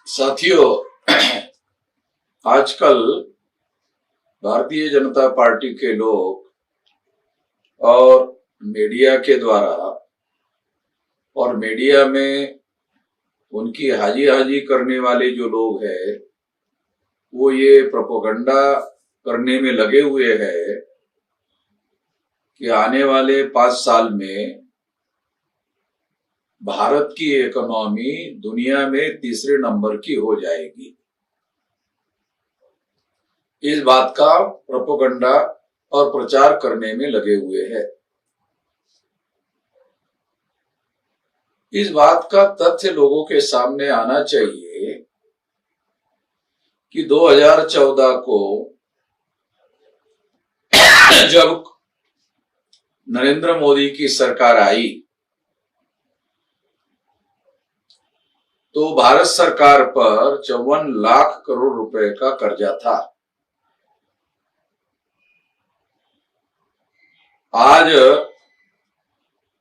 साथियों, आजकल भारतीय जनता पार्टी के लोग और मीडिया के द्वारा और मीडिया में उनकी हाजी हाजी करने वाले जो लोग हैं वो ये प्रोपेगेंडा करने में लगे हुए हैं कि आने वाले 5 साल में भारत की इकोनॉमी दुनिया में तीसरे नंबर की हो जाएगी। इस बात का प्रोपेगेंडा और प्रचार करने में लगे हुए हैं। इस बात का तथ्य लोगों के सामने आना चाहिए कि 2014 को जब नरेंद्र मोदी की सरकार आई तो भारत सरकार पर 54 लाख करोड़ रुपए का कर्जा था। आज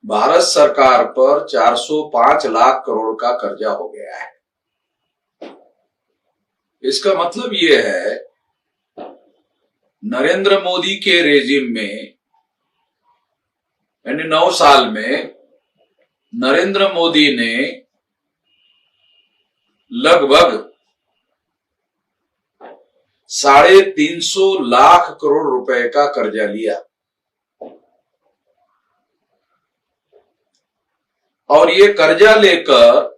भारत सरकार पर 405 लाख करोड़ का कर्जा हो गया है। इसका मतलब यह है नरेंद्र मोदी के रेजिम में यानी 9 साल में नरेंद्र मोदी ने लगभग 350 लाख करोड़ रुपए का कर्जा लिया और ये कर्जा लेकर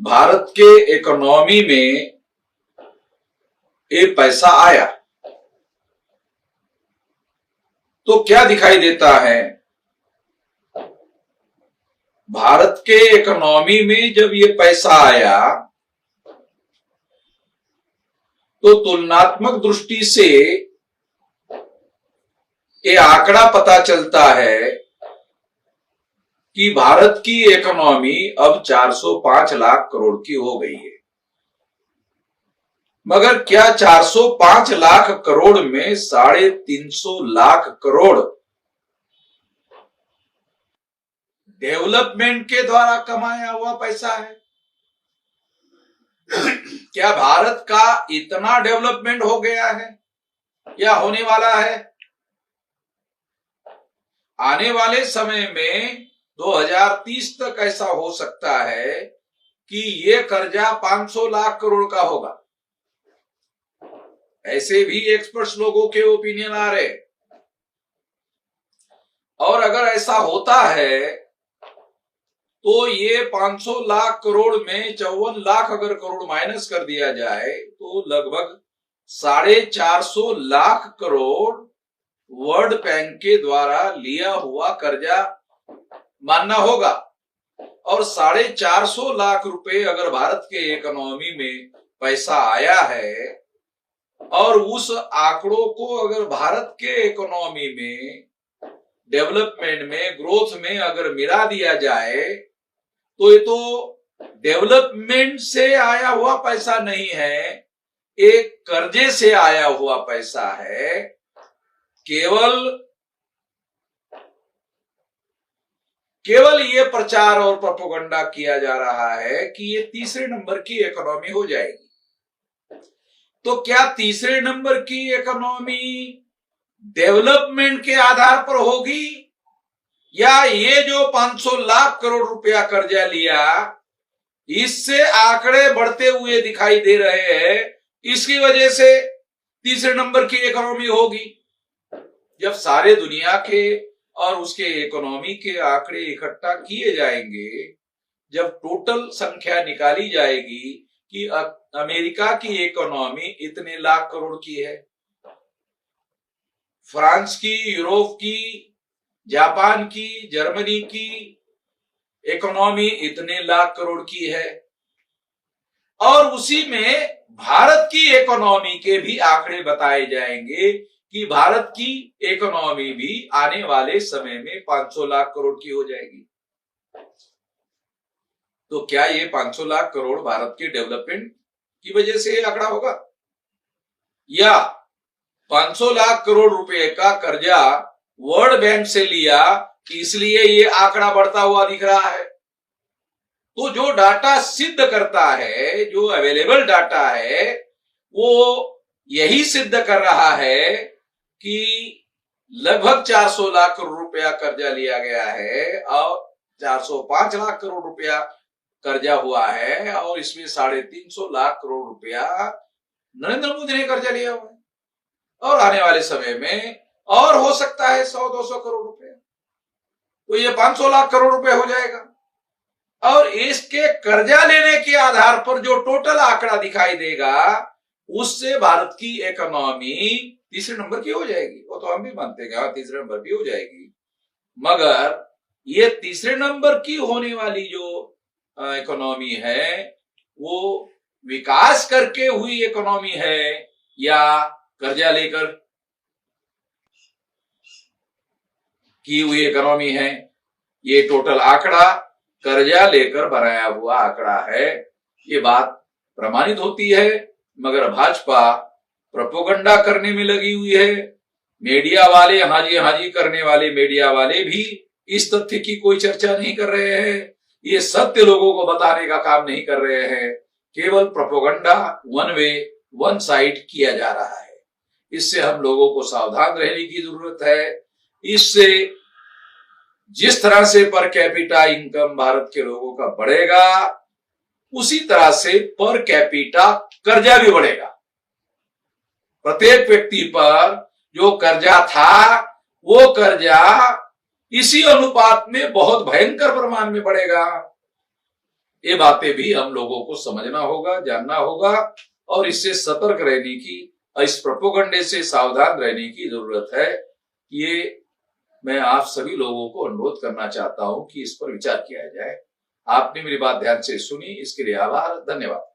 भारत के इकोनॉमी में एक पैसा आया तो क्या दिखाई देता है? भारत के इकोनॉमी में जब ये पैसा आया तो तुलनात्मक दृष्टि से ये आंकड़ा पता चलता है कि भारत की इकोनॉमी अब 405 लाख करोड़ की हो गई है। मगर क्या 405 लाख करोड़ में 350 लाख करोड़ डेवलपमेंट के द्वारा कमाया हुआ पैसा है? क्या भारत का इतना डेवलपमेंट हो गया है या होने वाला है? आने वाले समय में 2030 तक ऐसा हो सकता है कि ये कर्जा 500 लाख करोड़ का होगा। ऐसे भी एक्सपर्ट्स लोगों के ओपिनियन आ रहे। और अगर ऐसा होता है तो ये 500 लाख करोड़ में 54 लाख अगर करोड़ माइनस कर दिया जाए तो लगभग 450 लाख करोड़ वर्ल्ड बैंक के द्वारा लिया हुआ कर्जा मानना होगा। और 450 लाख रुपए अगर भारत के इकोनॉमी में पैसा आया है और उस आंकड़ों को अगर भारत के इकोनॉमी में डेवलपमेंट में ग्रोथ में अगर मिला दिया जाए तो ये तो डेवलपमेंट से आया हुआ पैसा नहीं है, एक कर्जे से आया हुआ पैसा है। केवल ये प्रचार और प्रोपेगेंडा किया जा रहा है कि ये तीसरे नंबर की इकोनॉमी हो जाएगी। तो क्या तीसरे नंबर की इकोनॉमी डेवलपमेंट के आधार पर होगी या ये जो 500 लाख करोड़ रुपया कर्जा लिया इससे आंकड़े बढ़ते हुए दिखाई दे रहे हैं, इसकी वजह से तीसरे नंबर की इकोनॉमी होगी? जब सारे दुनिया के और उसके इकोनॉमी के आंकड़े इकट्ठा किए जाएंगे, जब टोटल संख्या निकाली जाएगी कि अमेरिका की इकोनॉमी इतने लाख करोड़ की है, फ्रांस की, यूरोप की, जापान की, जर्मनी की इकोनॉमी इतने लाख करोड़ की है, और उसी में भारत की इकोनॉमी के भी आंकड़े बताए जाएंगे कि भारत की इकोनॉमी भी आने वाले समय में 500 लाख करोड़ की हो जाएगी। तो क्या ये 500 लाख करोड़ भारत के डेवलपमेंट की वजह से आंकड़ा होगा या 500 लाख करोड़ रुपए का कर्जा वर्ल्ड बैंक से लिया इसलिए ये आंकड़ा बढ़ता हुआ दिख रहा है? तो जो डाटा सिद्ध करता है, जो अवेलेबल डाटा है, वो यही सिद्ध कर रहा है कि लगभग 400 लाख करोड़ रुपया कर्जा लिया गया है और 405 लाख करोड़ रुपया कर्जा हुआ है, और इसमें 350 लाख करोड़ रुपया नरेंद्र मोदी ने कर्जा लिया हुआ है, और आने वाले समय में और हो सकता है 100-200 करोड़ रुपया, तो ये 500 लाख करोड़ रुपए हो जाएगा। और इसके कर्जा लेने के आधार पर जो टोटल आंकड़ा दिखाई देगा, उससे भारत की इकोनॉमी तीसरे नंबर की हो जाएगी। वो तो हम भी मानते हैं, हाँ, तीसरे नंबर की हो जाएगी। मगर ये तीसरे नंबर की होने वाली जो इकोनॉमी है, वो विकास करके हुई इकोनॉमी है या कर्जा लेकर की हुई इकोनॉमी है? ये टोटल आंकड़ा कर्जा लेकर बनाया हुआ आंकड़ा है, ये बात प्रमाणित होती है। मगर भाजपा प्रोपेगेंडा करने में लगी हुई है। मीडिया वाले, हाँ जी करने वाले मीडिया वाले भी इस तथ्य की कोई चर्चा नहीं कर रहे हैं, ये सत्य लोगों को बताने का काम नहीं कर रहे हैं। केवल propaganda one way, one side किया जा रहा है। इससे हम लोगों को सावधान रहने की जरूरत है। इससे जिस तरह से पर कैपिटा इनकम भारत के लोगों का बढ़ेगा, उसी तरह से पर कैपिटा कर्जा भी बढ़ेगा। प्रत्येक व्यक्ति पर जो कर्जा था, वो कर्जा इसी अनुपात में बहुत भयंकर प्रमाण में बढ़ेगा। ये बातें भी हम लोगों को समझना होगा, जानना होगा, और इससे सतर्क रहने की, इस प्रोपेगेंडे से सावधान रहने की जरूरत है। ये मैं आप सभी लोगों को अनुरोध करना चाहता हूं कि इस पर विचार किया जाए। आपने मेरी बात ध्यान से सुनी, इसके लिए आभार, धन्यवाद।